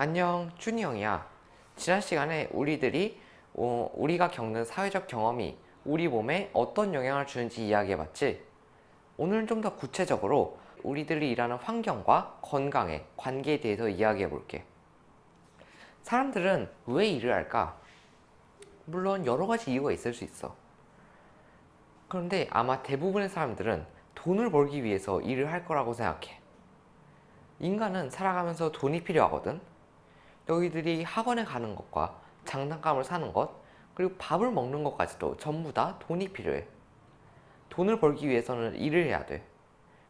안녕, 준이 형이야. 지난 시간에 우리가 겪는 사회적 경험이 우리 몸에 어떤 영향을 주는지 이야기해봤지? 오늘은 좀 더 구체적으로 우리들이 일하는 환경과 건강의 관계에 대해서 이야기해볼게. 사람들은 왜 일을 할까? 물론 여러 가지 이유가 있을 수 있어. 그런데 아마 대부분의 사람들은 돈을 벌기 위해서 일을 할 거라고 생각해. 인간은 살아가면서 돈이 필요하거든. 너희들이 학원에 가는 것과 장난감을 사는 것, 그리고 밥을 먹는 것까지도 전부 다 돈이 필요해. 돈을 벌기 위해서는 일을 해야 돼.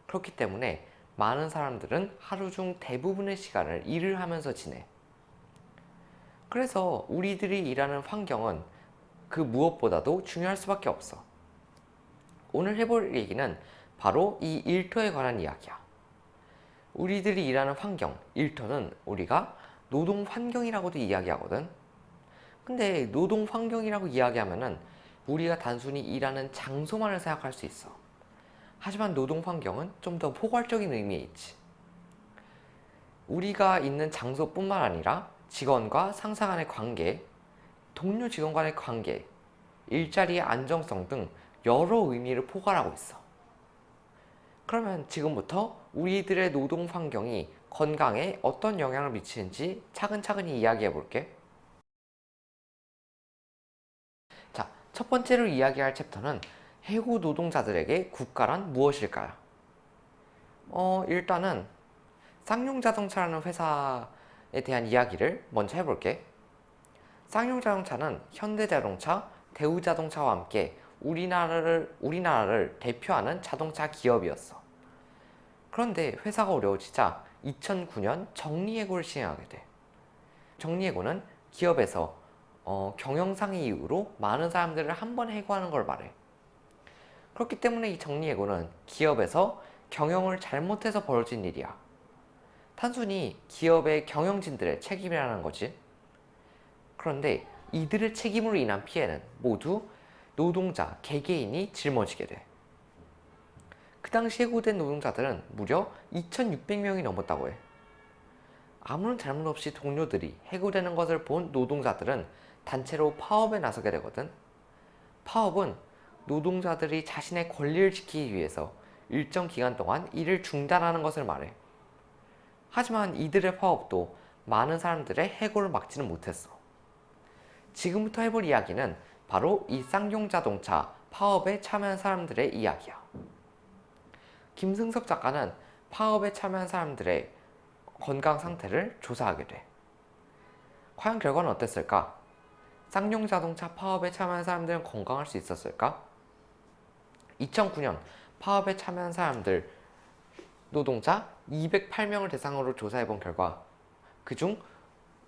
그렇기 때문에 많은 사람들은 하루 중 대부분의 시간을 일을 하면서 지내. 그래서 우리들이 일하는 환경은 그 무엇보다도 중요할 수밖에 없어. 오늘 해볼 얘기는 바로 이 일터에 관한 이야기야. 우리들이 일하는 환경, 일터는 우리가 노동 환경이라고도 이야기하거든. 근데 노동 환경이라고 이야기하면은 우리가 단순히 일하는 장소만을 생각할 수 있어. 하지만 노동 환경은 좀 더 포괄적인 의미에 있지. 우리가 있는 장소뿐만 아니라 직원과 상사 간의 관계, 동료 직원 간의 관계, 일자리의 안정성 등 여러 의미를 포괄하고 있어. 그러면 지금부터 우리들의 노동 환경이 건강에 어떤 영향을 미치는지 차근차근히 이야기해 볼게. 자, 첫 번째로 이야기할 챕터는 해고 노동자들에게 국가란 무엇일까요? 일단은 쌍용자동차라는 회사에 대한 이야기를 먼저 해볼게. 쌍용자동차는 현대자동차, 대우자동차와 함께 우리나라를 대표하는 자동차 기업이었어. 그런데 회사가 어려워지자 2009년 정리해고를 시행하게 돼. 정리해고는 기업에서 경영상의 이유로 많은 사람들을 한 번에 해고하는 걸 말해. 그렇기 때문에 이 정리해고는 기업에서 경영을 잘못해서 벌어진 일이야. 단순히 기업의 경영진들의 책임이라는 거지. 그런데 이들의 책임으로 인한 피해는 모두 노동자, 개개인이 짊어지게 돼. 그 당시 해고된 노동자들은 무려 2,600명이 넘었다고 해. 아무런 잘못 없이 동료들이 해고되는 것을 본 노동자들은 단체로 파업에 나서게 되거든. 파업은 노동자들이 자신의 권리를 지키기 위해서 일정 기간 동안 일을 중단하는 것을 말해. 하지만 이들의 파업도 많은 사람들의 해고를 막지는 못했어. 지금부터 해볼 이야기는 바로 이 쌍용자동차 파업에 참여한 사람들의 이야기야. 김승석 작가는 파업에 참여한 사람들의 건강 상태를 조사하게 돼. 과연 결과는 어땠을까? 쌍용자동차 파업에 참여한 사람들은 건강할 수 있었을까? 2009년 파업에 참여한 사람들 노동자 208명을 대상으로 조사해본 결과 그중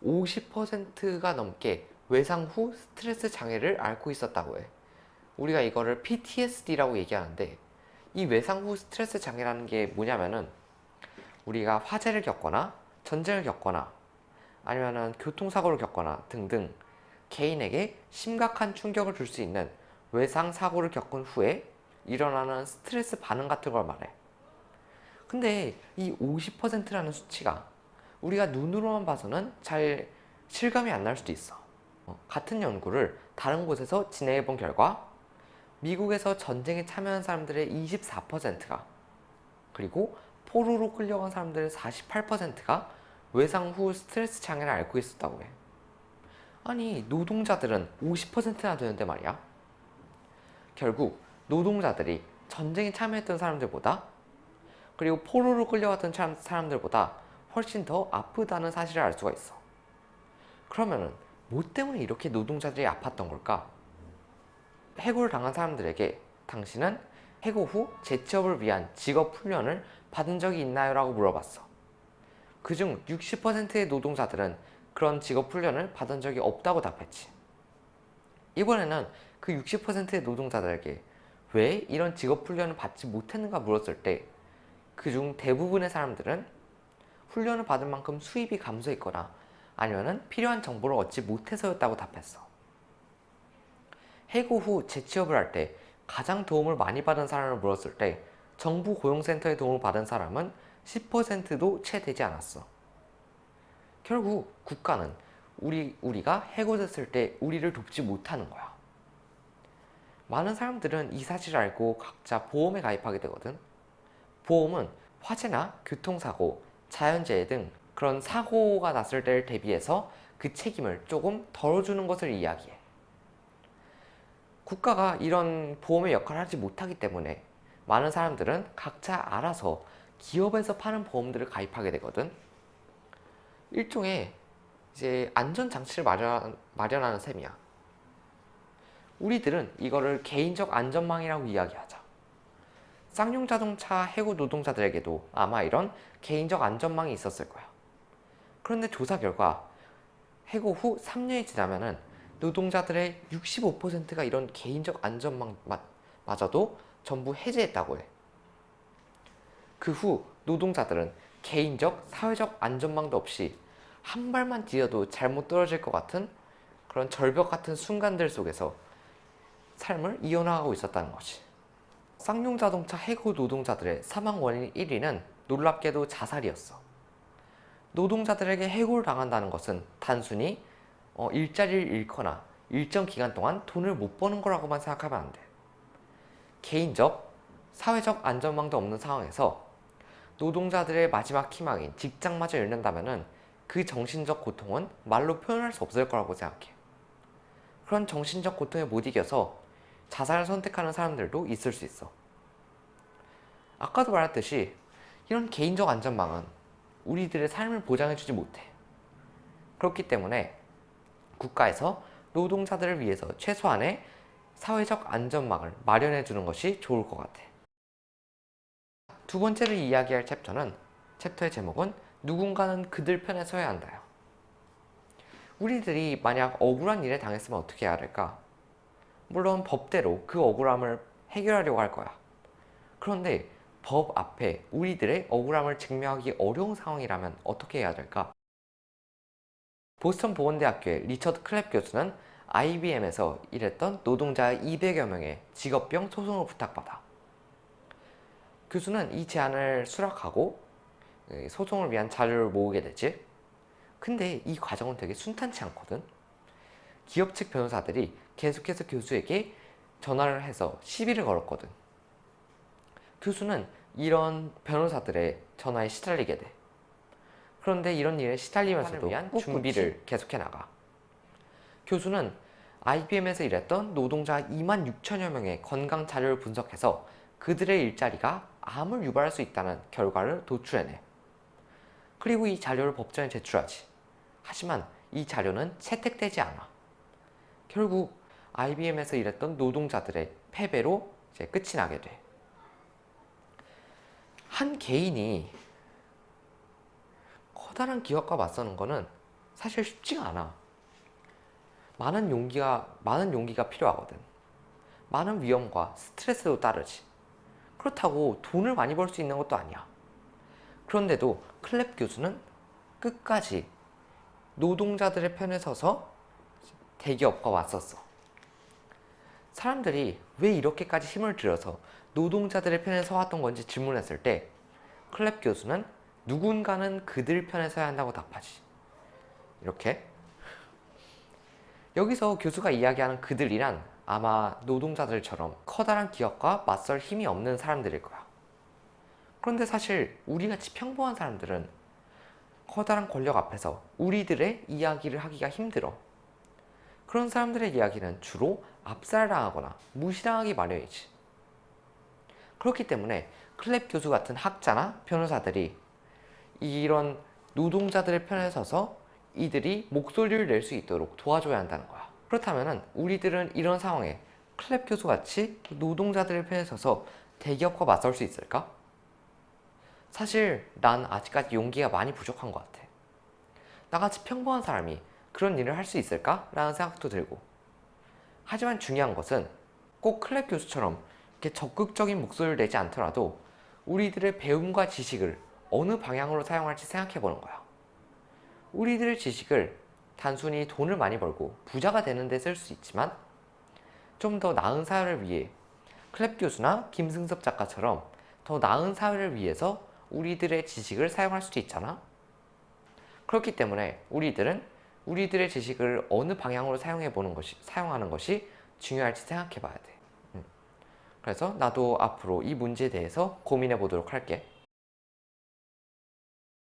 50%가 넘게 외상 후 스트레스 장애를 앓고 있었다고 해. 우리가 이거를 PTSD라고 얘기하는데 이 외상 후 스트레스 장애라는 게 뭐냐면은 우리가 화재를 겪거나 전쟁을 겪거나 아니면은 교통사고를 겪거나 등등 개인에게 심각한 충격을 줄 수 있는 외상 사고를 겪은 후에 일어나는 스트레스 반응 같은 걸 말해. 근데 이 50%라는 수치가 우리가 눈으로만 봐서는 잘 실감이 안 날 수도 있어. 같은 연구를 다른 곳에서 진행해 본 결과 미국에서 전쟁에 참여한 사람들의 24%가 그리고 포로로 끌려간 사람들의 48%가 외상 후 스트레스 장애를 앓고 있었다고 해. 아니, 노동자들은 50%나 되는데 말이야. 결국 노동자들이 전쟁에 참여했던 사람들보다 그리고 포로로 끌려갔던 사람들보다 훨씬 더 아프다는 사실을 알 수가 있어. 그러면은 뭐 때문에 이렇게 노동자들이 아팠던 걸까? 해고를 당한 사람들에게 당신은 해고 후 재취업을 위한 직업 훈련을 받은 적이 있나요? 라고 물어봤어. 그중 60%의 노동자들은 그런 직업 훈련을 받은 적이 없다고 답했지. 이번에는 그 60%의 노동자들에게 왜 이런 직업 훈련을 받지 못했는가 물었을 때 그중 대부분의 사람들은 훈련을 받은 만큼 수입이 감소했거나 아니면 필요한 정보를 얻지 못해서였다고 답했어. 해고 후 재취업을 할 때 가장 도움을 많이 받은 사람을 물었을 때 정부 고용센터의 도움을 받은 사람은 10%도 채 되지 않았어. 결국 국가는 우리가 해고됐을 때 우리를 돕지 못하는 거야. 많은 사람들은 이 사실을 알고 각자 보험에 가입하게 되거든. 보험은 화재나 교통사고, 자연재해 등 그런 사고가 났을 때를 대비해서 그 책임을 조금 덜어주는 것을 이야기해. 국가가 이런 보험의 역할을 하지 못하기 때문에 많은 사람들은 각자 알아서 기업에서 파는 보험들을 가입하게 되거든. 일종의 이제 안전장치를 마련하는 셈이야. 우리들은 이거를 개인적 안전망이라고 이야기하자. 쌍용 자동차 해고 노동자들에게도 아마 이런 개인적 안전망이 있었을 거야. 그런데 조사 결과 해고 후 3년이 지나면은 노동자들의 65%가 이런 개인적 안전망마저도 전부 해제했다고 해. 그 후 노동자들은 개인적, 사회적 안전망도 없이 한 발만 디뎌도 잘못 떨어질 것 같은 그런 절벽 같은 순간들 속에서 삶을 이어나가고 있었다는 것이. 쌍용 자동차 해고 노동자들의 사망 원인 1위는 놀랍게도 자살이었어. 노동자들에게 해고를 당한다는 것은 단순히 일자리를 잃거나 일정 기간 동안 돈을 못 버는 거라고만 생각하면 안 돼. 개인적, 사회적 안전망도 없는 상황에서 노동자들의 마지막 희망인 직장마저 잃는다면 그 정신적 고통은 말로 표현할 수 없을 거라고 생각해. 그런 정신적 고통에 못 이겨서 자살을 선택하는 사람들도 있을 수 있어. 아까도 말했듯이 이런 개인적 안전망은 우리들의 삶을 보장해주지 못해. 그렇기 때문에 국가에서 노동자들을 위해서 최소한의 사회적 안전망을 마련해주는 것이 좋을 것 같아. 두 번째로 이야기할 챕터의 제목은 누군가는 그들 편에 서야 한다요. 우리들이 만약 억울한 일에 당했으면 어떻게 해야 할까? 물론 법대로 그 억울함을 해결하려고 할 거야. 그런데 법 앞에 우리들의 억울함을 증명하기 어려운 상황이라면 어떻게 해야 될까? 보스턴 보건대학교의 리처드 클랩 교수는 IBM에서 일했던 노동자 200여 명의 직업병 소송을 부탁받아. 교수는 이 제안을 수락하고 소송을 위한 자료를 모으게 되지. 근데 이 과정은 되게 순탄치 않거든. 기업 측 변호사들이 계속해서 교수에게 전화를 해서 시비를 걸었거든. 교수는 이런 변호사들의 전화에 시달리게 돼. 그런데 이런 일에 시달리면서도 위한 준비를 계속해 나가. 교수는 IBM에서 일했던 노동자 2만 6천여 명의 건강 자료를 분석해서 그들의 일자리가 암을 유발할 수 있다는 결과를 도출해내. 그리고 이 자료를 법정에 제출하지. 하지만 이 자료는 채택되지 않아. 결국 IBM에서 일했던 노동자들의 패배로 이제 끝이 나게 돼. 한 개인이 커다란 기업과 맞서는 거는 사실 쉽지가 않아. 많은 용기가 필요하거든. 많은 위험과 스트레스도 따르지. 그렇다고 돈을 많이 벌 수 있는 것도 아니야. 그런데도 클랩 교수는 끝까지 노동자들의 편에 서서 대기업과 맞섰어. 사람들이 왜 이렇게까지 힘을 들여서 노동자들의 편에 서왔던 건지 질문했을 때 클랩 교수는 누군가는 그들 편에 서야 한다고 답하지. 이렇게. 여기서 교수가 이야기하는 그들이란 아마 노동자들처럼 커다란 기업과 맞설 힘이 없는 사람들일 거야. 그런데 사실 우리같이 평범한 사람들은 커다란 권력 앞에서 우리들의 이야기를 하기가 힘들어. 그런 사람들의 이야기는 주로 압살당하거나 무시당하기 마련이지. 그렇기 때문에 클랩 교수 같은 학자나 변호사들이 이런 노동자들의 편에 서서 이들이 목소리를 낼 수 있도록 도와줘야 한다는 거야. 그렇다면 우리들은 이런 상황에 클랩 교수같이 노동자들의 편에 서서 대기업과 맞설 수 있을까? 사실 난 아직까지 용기가 많이 부족한 것 같아. 나같이 평범한 사람이 그런 일을 할 수 있을까? 라는 생각도 들고. 하지만 중요한 것은 꼭 클랩 교수처럼 이렇게 적극적인 목소리를 내지 않더라도 우리들의 배움과 지식을 어느 방향으로 사용할지 생각해보는 거야. 우리들의 지식을 단순히 돈을 많이 벌고 부자가 되는 데 쓸 수 있지만 좀 더 나은 사회를 위해 클랩 교수나 김승섭 작가처럼 더 나은 사회를 위해서 우리들의 지식을 사용할 수도 있잖아. 그렇기 때문에 우리들의 지식을 어느 방향으로 사용하는 것이 중요할지 생각해 봐야 돼. 그래서 나도 앞으로 이 문제에 대해서 고민해 보도록 할게.